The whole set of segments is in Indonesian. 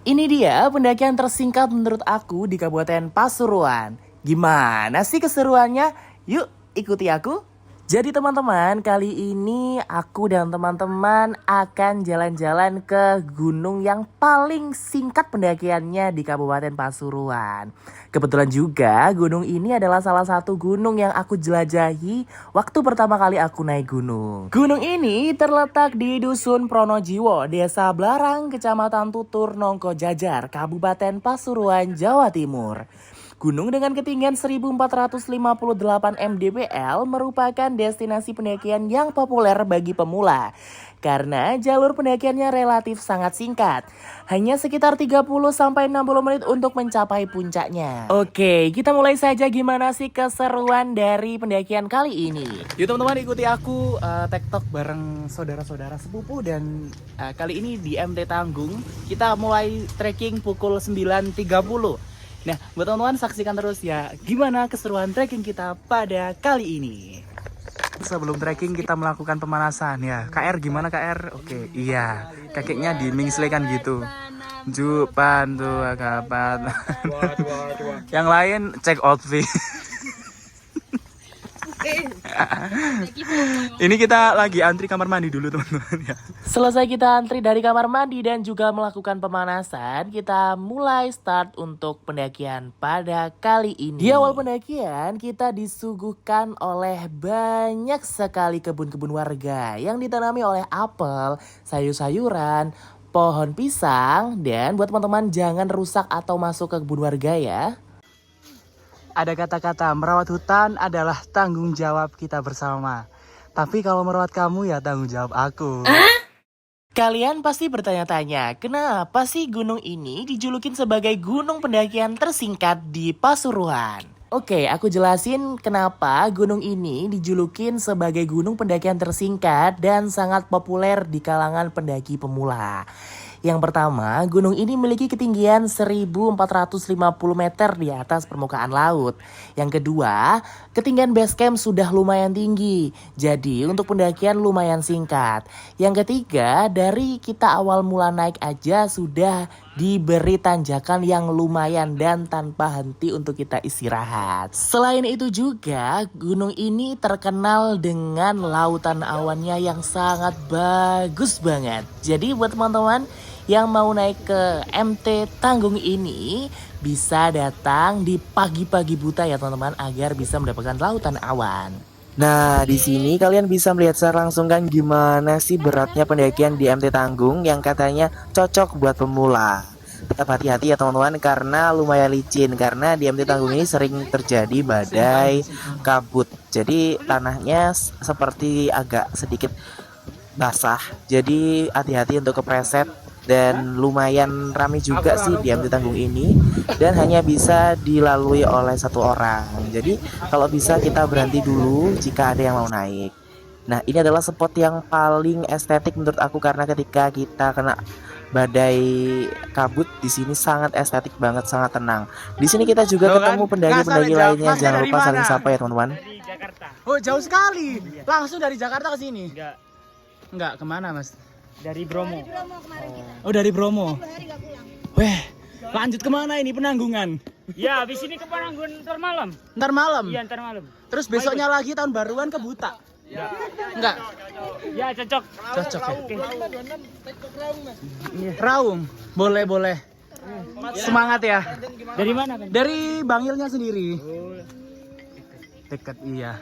Ini dia pendakian tersingkat menurut aku di Kabupaten Pasuruan. Gimana sih keseruannya? Yuk ikuti aku. Jadi teman-teman, kali ini aku dan teman-teman akan jalan-jalan ke gunung yang paling singkat pendakiannya di Kabupaten Pasuruan. Kebetulan juga gunung ini adalah salah satu gunung yang aku jelajahi waktu pertama kali aku naik gunung. Gunung ini terletak di Dusun Pronojiwo, Desa Blarang, Kecamatan Tutur, Nongko Jajar, Kabupaten Pasuruan, Jawa Timur. Gunung dengan ketinggian 1458 mdpl merupakan destinasi pendakian yang populer bagi pemula. Karena jalur pendakiannya relatif sangat singkat. Hanya sekitar 30-60 menit untuk mencapai puncaknya. Oke, kita mulai saja gimana sih keseruan dari pendakian kali ini. Yuk teman-teman, ikuti aku TikTok bareng saudara-saudara sepupu. Dan kali ini di MT Tanggung kita mulai trekking pukul 9.30. Nah, buat teman-teman saksikan terus ya gimana keseruan trekking kita pada kali ini. Sebelum trekking kita melakukan pemanasan ya. KR gimana KR? Oke, iya. Kakinya dimingslekan gitu. Jupan tuh kapan. Yang lain cek outfit. Ini kita lagi antri kamar mandi dulu teman-teman ya. Selesai kita antri dari kamar mandi dan juga melakukan pemanasan, kita mulai start untuk pendakian pada kali ini. Di awal pendakian kita disuguhkan oleh banyak sekali kebun-kebun warga yang ditanami oleh apel, sayur-sayuran, pohon pisang, dan buat teman-teman jangan rusak atau masuk ke kebun warga ya. Ada kata-kata merawat hutan adalah tanggung jawab kita bersama. Tapi kalau merawat kamu ya tanggung jawab aku. Kalian pasti bertanya-tanya, kenapa sih gunung ini dijulukin sebagai gunung pendakian tersingkat di Pasuruan? Oke, aku jelasin kenapa gunung ini dijulukin sebagai gunung pendakian tersingkat dan sangat populer di kalangan pendaki pemula. Yang pertama, gunung ini memiliki ketinggian 1450 meter di atas permukaan laut. Yang kedua, ketinggian base camp sudah lumayan tinggi. Jadi untuk pendakian lumayan singkat. Yang ketiga, dari kita awal mula naik aja sudah diberi tanjakan yang lumayan dan tanpa henti untuk kita istirahat. Selain itu juga, gunung ini terkenal dengan lautan awannya yang sangat bagus banget. Jadi buat teman-teman yang mau naik ke MT Tanggung ini bisa datang di pagi-pagi buta ya teman-teman agar bisa mendapatkan lautan awan. Nah, di sini kalian bisa melihat secara langsung kan gimana sih beratnya pendakian di MT Tanggung yang katanya cocok buat pemula. Tetap hati-hati ya teman-teman karena lumayan licin, karena di MT Tanggung ini sering terjadi badai kabut. Jadi tanahnya seperti agak sedikit basah. Jadi hati-hati untuk kepleset. Dan lumayan ramai juga sih di MT Tanggung ini. Dan hanya bisa dilalui oleh satu orang. Jadi kalau bisa kita berhenti dulu jika ada yang mau naik. Nah, ini adalah spot yang paling estetik menurut aku, karena ketika kita kena badai kabut di sini sangat estetik banget, sangat tenang. Di sini kita juga ketemu pendaki-pendaki lainnya. Jangan lupa saling sapa ya teman-teman. Dari Jakarta. Oh, jauh sekali. Langsung dari Jakarta ke sini. Enggak, kemana Mas? Dari Bromo. Oh, dari Bromo. Weh, lanjut kemana ini Penanggungan? Ya, habis ini ke Penanggungan ntar malam. Ntar malam? Iya, ntar malam. Terus besoknya lagi tahun baruan ke Buta? Ya. Enggak? Ya, cocok. Cocok ya? Oke. Raung? Boleh. Semangat ya? Dari mana kan? Dari Bangilnya sendiri. Dekat, iya.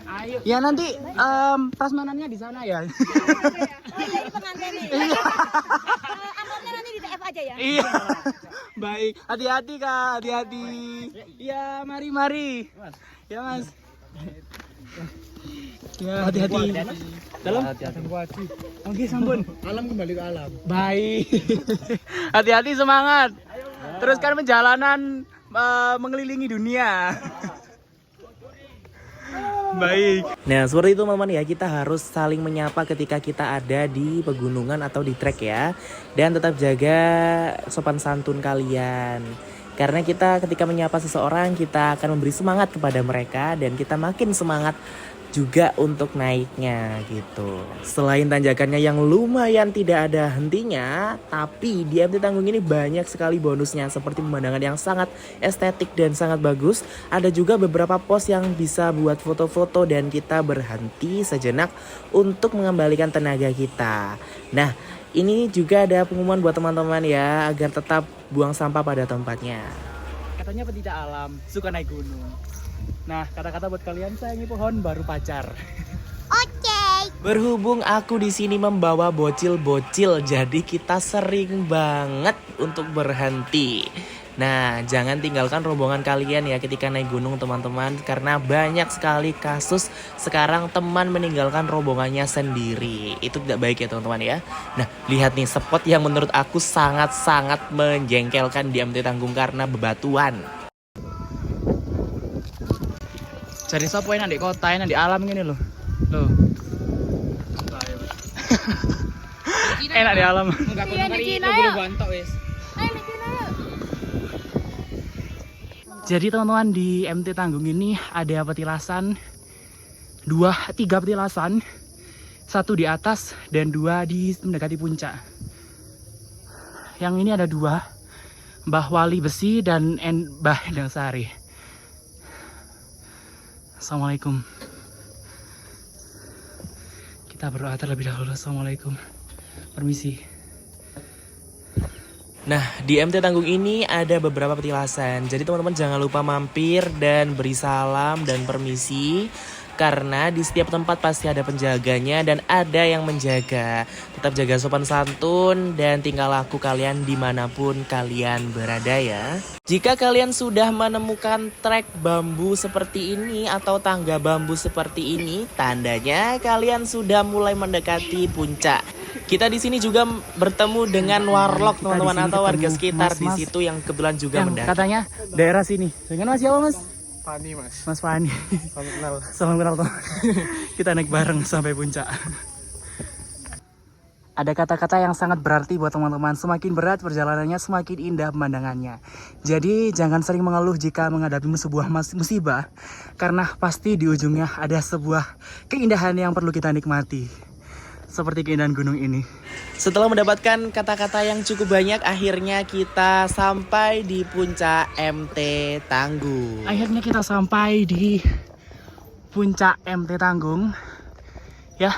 Ayo. Ya nanti prasmanannya di sana ya. Oh iya, ini pengantin nih. Amplopnya nanti di DF aja ya. Iya. Baik, hati-hati Kak, hati-hati. Iya, mari. Ya Mas. Ya, hati-hati. Dalam. Oke, sampun. Alam kembali ke alam. Baik. Hati-hati, semangat. Teruskan perjalanan mengelilingi dunia. Baik. Nah, seperti itu teman-teman ya, kita harus saling menyapa ketika kita ada di pegunungan atau di trek ya. Dan tetap jaga sopan santun kalian. Karena kita ketika menyapa seseorang, kita akan memberi semangat kepada mereka dan kita makin semangat juga untuk naiknya gitu. Selain tanjakannya yang lumayan tidak ada hentinya, tapi di MT Tanggung ini banyak sekali bonusnya seperti pemandangan yang sangat estetik dan sangat bagus. Ada juga beberapa pos yang bisa buat foto-foto dan kita berhenti sejenak untuk mengembalikan tenaga kita. Nah, ini juga ada pengumuman buat teman-teman ya agar tetap buang sampah pada tempatnya. Katanya pecinta alam, suka naik gunung. Nah, kata-kata buat kalian, sayangi pohon baru pacar. Oke. Berhubung aku di sini membawa bocil-bocil, jadi kita sering banget untuk berhenti. Nah, jangan tinggalkan rombongan kalian ya ketika naik gunung teman-teman, karena banyak sekali kasus sekarang teman meninggalkan rombongannya sendiri. Itu tidak baik ya teman-teman ya. Nah, lihat nih spot yang menurut aku sangat-sangat menjengkelkan di MT Tanggung karena bebatuan. Cari sopo enak di kota, enak di alam gini loh. Loh. Enak di alam. Enggak Iya, di Cina yuk. wis. Ayo di Cina yuk. Jadi teman-teman di MT Tanggung ini ada petilasan 3 petilasan, 1 di atas dan 2 di mendekati puncak. Yang ini ada 2, Mbah Wali Besi dan Mbah Endang Sari. Assalamualaikum. Kita berdoa terlebih dahulu. Assalamualaikum. Permisi. Nah, di MT Tanggung ini ada beberapa petilasan. Jadi teman-teman jangan lupa mampir dan beri salam dan permisi. Karena di setiap tempat pasti ada penjaganya dan ada yang menjaga. Tetap jaga sopan santun dan tingkah laku kalian dimanapun kalian berada ya. Jika kalian sudah menemukan trek bambu seperti ini atau tangga bambu seperti ini, tandanya kalian sudah mulai mendekati puncak. Kita di sini juga bertemu dengan warlock teman-teman atau warga sekitar di situ yang kebetulan juga Yang mendaki. katanya daerah sini. Dengan Mas siapa Mas? Fani mas, Mas Fani. salam kenal. Salam kenal teman. Kita naik bareng sampai puncak. Ada kata-kata yang sangat berarti buat teman-teman. Semakin berat perjalanannya, semakin indah pemandangannya. Jadi jangan sering mengeluh jika menghadapi sebuah musibah, karena pasti di ujungnya ada sebuah keindahan yang perlu kita nikmati. Seperti keindahan gunung ini. Setelah mendapatkan kata-kata yang cukup banyak, akhirnya kita sampai di puncak MT Tanggung. Akhirnya kita sampai di puncak MT Tanggung. Ya,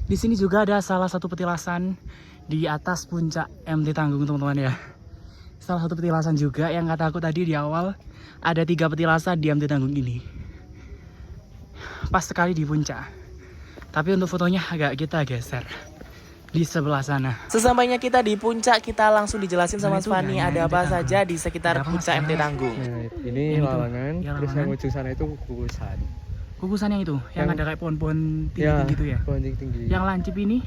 di sini juga ada salah satu petilasan di atas puncak MT Tanggung teman-teman ya. Salah satu petilasan juga yang kata aku tadi di awal, ada 3 petilasan di MT Tanggung ini. Pas sekali di puncak. Tapi untuk fotonya agak kita geser di sebelah sana. Sesampainya kita di puncak, kita langsung dijelasin sama Nah, itu Fani ya, ada yang apa MT saja di sekitar Ada apa, puncak Mas? MT Tanggung. Nah, ini Yang itu, lawangan, ya, terus lawangan. yang ujung sana itu gugusan. Kukusan yang itu, yang Yang- ada kayak pohon-pohon tinggi gitu ya. pohon tinggi. Yang lancip ini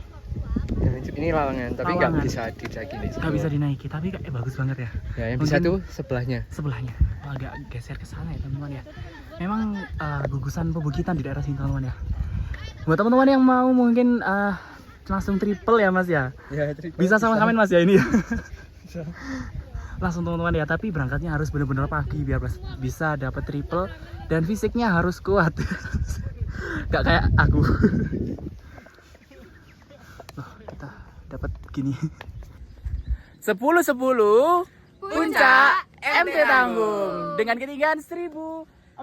Ini lawangan, tapi nggak Lawangan. bisa didaki nih. nggak bisa dinaiki, tapi kayak bagus banget ya. Ya, yang bisa Mungkin- tuh sebelahnya. Sebelahnya. Oh, agak geser ke sana ya teman-teman ya. Memang gugusan pebukitan di daerah sini teman-teman ya. Buat teman-teman yang mau mungkin langsung triple ya Mas ya. Ya, Bisa sama-sama Mas ya ini ya. Bisa. Langsung teman-teman ya, tapi berangkatnya harus benar-benar pagi biar bisa dapat triple dan fisiknya harus kuat. Gak kayak aku. Loh, kita dapat gini. 10-10 puncak MT Tanggung dengan ketinggian 1458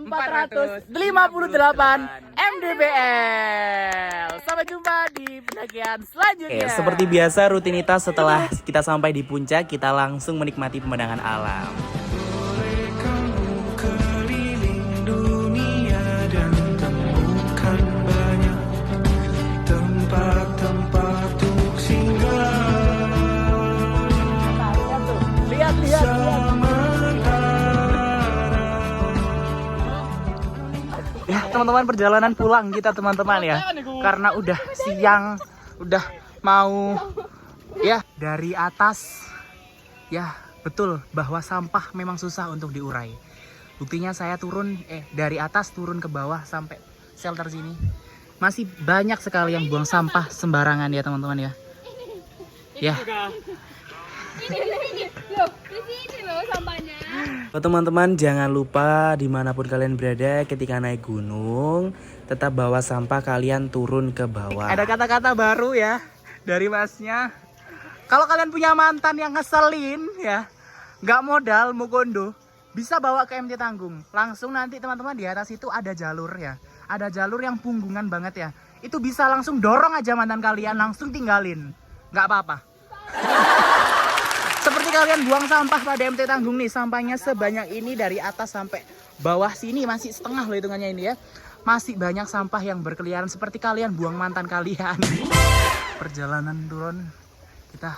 mdpl. Sampai jumpa di pendakian selanjutnya. Oke, seperti biasa rutinitas setelah kita sampai di puncak, kita langsung menikmati pemandangan alam. Lihat. Ya teman-teman, perjalanan pulang kita teman-teman ya. Karena udah siang, udah mau ya dari atas. Ya betul bahwa sampah memang susah untuk diurai. Buktinya saya dari atas turun ke bawah sampai shelter sini. Masih banyak sekali yang buang sampah sembarangan ya teman-teman ya. Ya. Loh, di sini loh sampahnya. Oh, teman-teman jangan lupa dimanapun kalian berada ketika naik gunung, tetap bawa sampah kalian turun ke bawah. Ada kata-kata baru ya dari masnya. Kalau kalian punya mantan yang ngeselin ya, nggak modal mukondo, bisa bawa ke MT Tanggung. Langsung nanti teman-teman di atas itu ada jalur ya. Ada jalur yang punggungan banget ya. Itu bisa langsung dorong aja mantan kalian, langsung tinggalin. Nggak apa-apa. Seperti kalian buang sampah pada MT Tanggung nih, sampahnya sebanyak ini dari atas sampai bawah sini masih setengah loh hitungannya ini ya. Masih banyak sampah yang berkeliaran seperti kalian buang mantan kalian. Perjalanan turun kita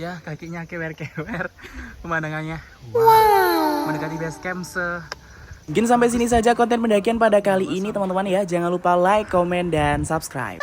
ya kakinya kewer-kewer, pemandangannya wow. Mendekati base camp Mungkin sampai sini saja konten pendakian pada kali ini teman-teman ya. Jangan lupa like, komen, dan subscribe.